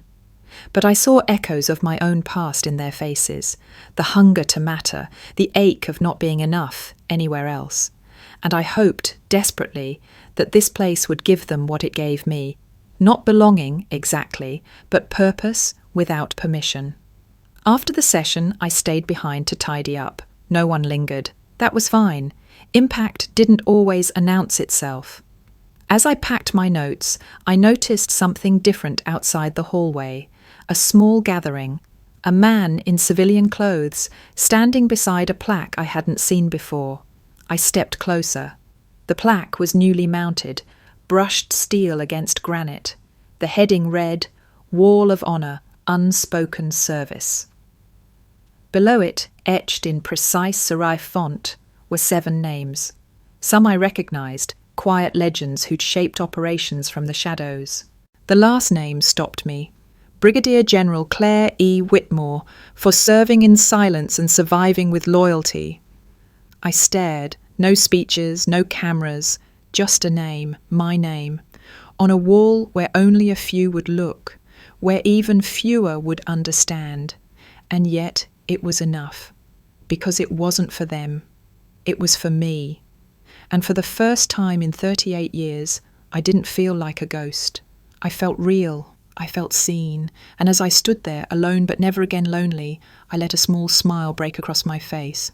But I saw echoes of my own past in their faces, the hunger to matter, the ache of not being enough anywhere else. And I hoped, desperately, that this place would give them what it gave me. Not belonging, exactly, but purpose without permission. After the session, I stayed behind to tidy up. No one lingered. That was fine. Impact didn't always announce itself. As I packed my notes, I noticed something different outside the hallway. A small gathering. A man in civilian clothes, standing beside a plaque I hadn't seen before. I stepped closer. The plaque was newly mounted, brushed steel against granite. The heading read, "Wall of Honor, Unspoken Service." Below it, etched in precise serif font, were 7 names. Some I recognised, quiet legends who'd shaped operations from the shadows. The last name stopped me. Brigadier General Claire E. Whitmore, for serving in silence and surviving with loyalty. I stared, no speeches, no cameras, just a name, my name, on a wall where only a few would look, where even fewer would understand. And yet it was enough, because it wasn't for them. It was for me. And for the first time in 38 years, I didn't feel like a ghost. I felt real, I felt seen, and as I stood there, alone but never again lonely, I let a small smile break across my face.